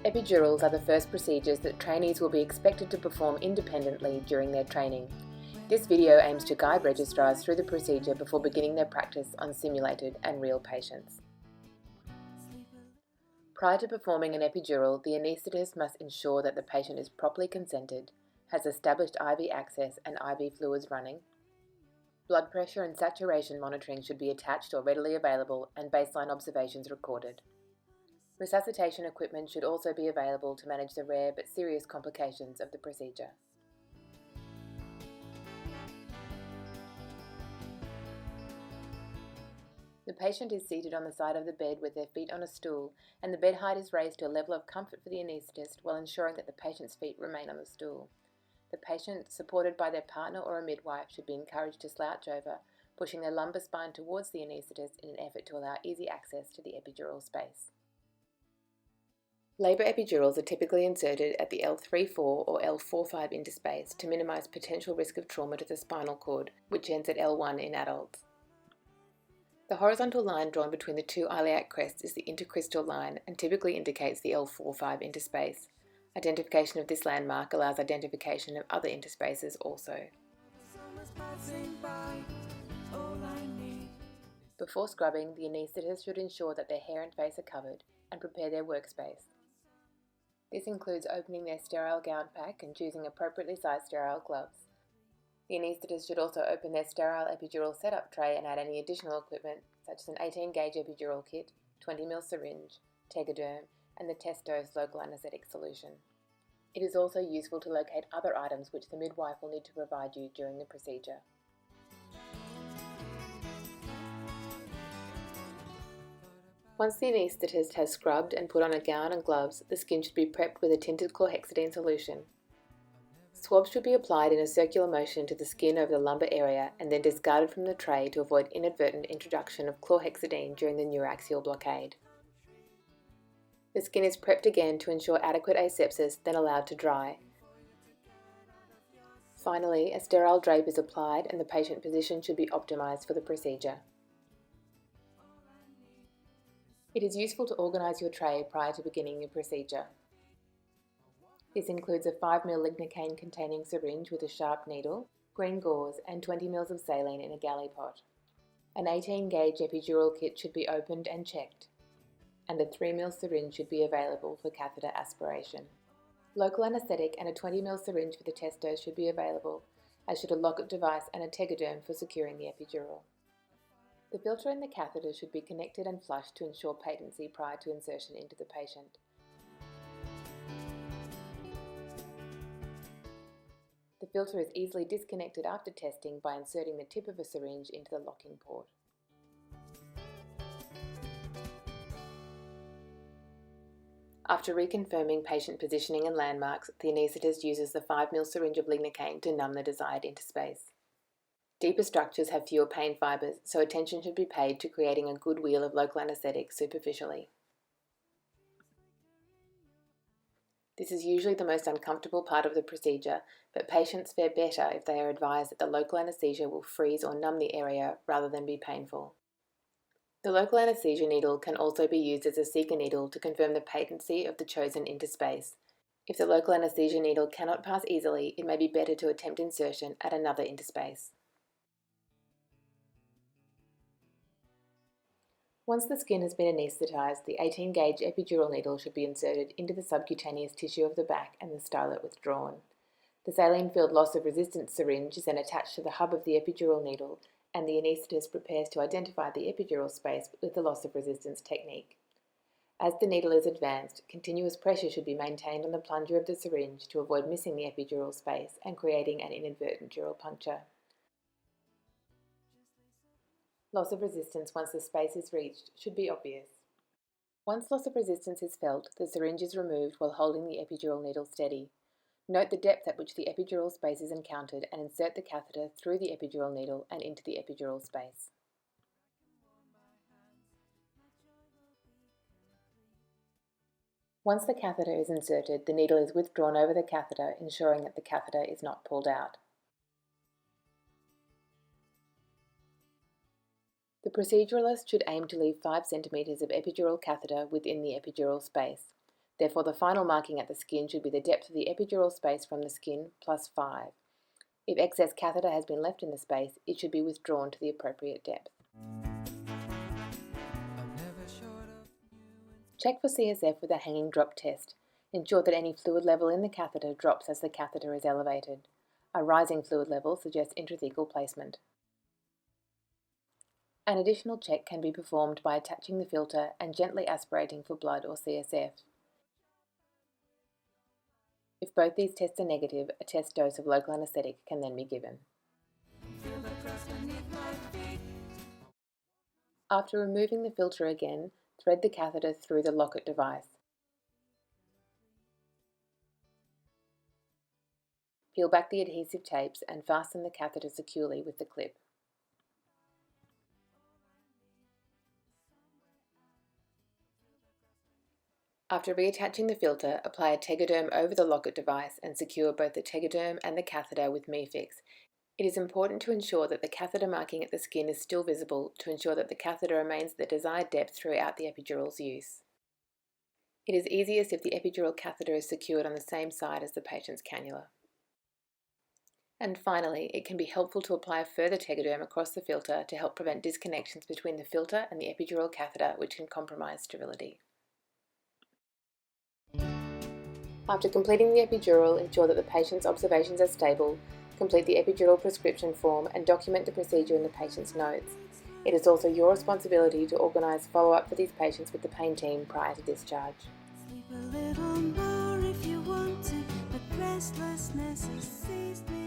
Epidurals are the first procedures that trainees will be expected to perform independently during their training. This video aims to guide registrars through the procedure before beginning their practice on simulated and real patients. Prior to performing an epidural, the anaesthetist must ensure that the patient is properly consented, has established IV access and IV fluids running. Blood pressure and saturation monitoring should be attached or readily available, and baseline observations recorded. Resuscitation equipment should also be available to manage the rare but serious complications of the procedure. The patient is seated on the side of the bed with their feet on a stool, and the bed height is raised to a level of comfort for the anaesthetist while ensuring that the patient's feet remain on the stool. The patient, supported by their partner or a midwife, should be encouraged to slouch over, pushing their lumbar spine towards the anaesthetist in an effort to allow easy access to the epidural space. Labour epidurals are typically inserted at the L3-4 or L4-5 interspace to minimise potential risk of trauma to the spinal cord, which ends at L1 in adults. The horizontal line drawn between the two iliac crests is the intercristal line and typically indicates the L4-5 interspace. Identification of this landmark allows identification of other interspaces also. Before scrubbing, the anaesthetist should ensure that their hair and face are covered and prepare their workspace. This includes opening their sterile gown pack and choosing appropriately sized sterile gloves. The anaesthetist should also open their sterile epidural setup tray and add any additional equipment such as an 18-gauge epidural kit, 20ml syringe, tegaderm, and the test dose local anaesthetic solution. It is also useful to locate other items which the midwife will need to provide you during the procedure. Once the anaesthetist has scrubbed and put on a gown and gloves, the skin should be prepped with a tinted chlorhexidine solution. Swabs should be applied in a circular motion to the skin over the lumbar area and then discarded from the tray to avoid inadvertent introduction of chlorhexidine during the neuraxial blockade. The skin is prepped again to ensure adequate asepsis, then allowed to dry. Finally, a sterile drape is applied and the patient position should be optimised for the procedure. It is useful to organise your tray prior to beginning the procedure. This includes a 5ml lignocaine containing syringe with a sharp needle, green gauze and 20ml of saline in a galley pot. An 18-gauge epidural kit should be opened and checked, and a 3ml syringe should be available for catheter aspiration. Local anaesthetic and a 20ml syringe for the test dose should be available, as should a locket device and a tegaderm for securing the epidural. The filter and the catheter should be connected and flushed to ensure patency prior to insertion into the patient. The filter is easily disconnected after testing by inserting the tip of a syringe into the locking port. After reconfirming patient positioning and landmarks, the anaesthetist uses the 5ml syringe of lignocaine to numb the desired interspace. Deeper structures have fewer pain fibres, so attention should be paid to creating a good wheel of local anaesthetic superficially. This is usually the most uncomfortable part of the procedure, but patients fare better if they are advised that the local anaesthesia will freeze or numb the area rather than be painful. The local anaesthesia needle can also be used as a seeker needle to confirm the patency of the chosen interspace. If the local anaesthesia needle cannot pass easily, it may be better to attempt insertion at another interspace. Once the skin has been anaesthetised, the 18-gauge epidural needle should be inserted into the subcutaneous tissue of the back and the stylet withdrawn. The saline-filled loss of resistance syringe is then attached to the hub of the epidural needle, and the anaesthetist prepares to identify the epidural space with the loss of resistance technique. As the needle is advanced, continuous pressure should be maintained on the plunger of the syringe to avoid missing the epidural space and creating an inadvertent dural puncture. Loss of resistance once the space is reached should be obvious. Once loss of resistance is felt, the syringe is removed while holding the epidural needle steady. Note the depth at which the epidural space is encountered and insert the catheter through the epidural needle and into the epidural space. Once the catheter is inserted, the needle is withdrawn over the catheter, ensuring that the catheter is not pulled out. The proceduralist should aim to leave 5 cm of epidural catheter within the epidural space. Therefore, the final marking at the skin should be the depth of the epidural space from the skin plus 5. If excess catheter has been left in the space, it should be withdrawn to the appropriate depth. Check for CSF with a hanging drop test. Ensure that any fluid level in the catheter drops as the catheter is elevated. A rising fluid level suggests intrathecal placement. An additional check can be performed by attaching the filter and gently aspirating for blood or CSF. If both these tests are negative, a test dose of local anaesthetic can then be given. After removing the filter again, thread the catheter through the locket device. Peel back the adhesive tapes and fasten the catheter securely with the clip. After reattaching the filter, apply a tegaderm over the locket device and secure both the tegaderm and the catheter with Mefix. It is important to ensure that the catheter marking at the skin is still visible to ensure that the catheter remains the desired depth throughout the epidural's use. It is easiest if the epidural catheter is secured on the same side as the patient's cannula. And finally, it can be helpful to apply a further tegaderm across the filter to help prevent disconnections between the filter and the epidural catheter, which can compromise sterility. After completing the epidural, ensure that the patient's observations are stable, complete the epidural prescription form and document the procedure in the patient's notes. It is also your responsibility to organise follow-up for these patients with the pain team prior to discharge. Sleep a little more if you want to, but restlessness has seized me.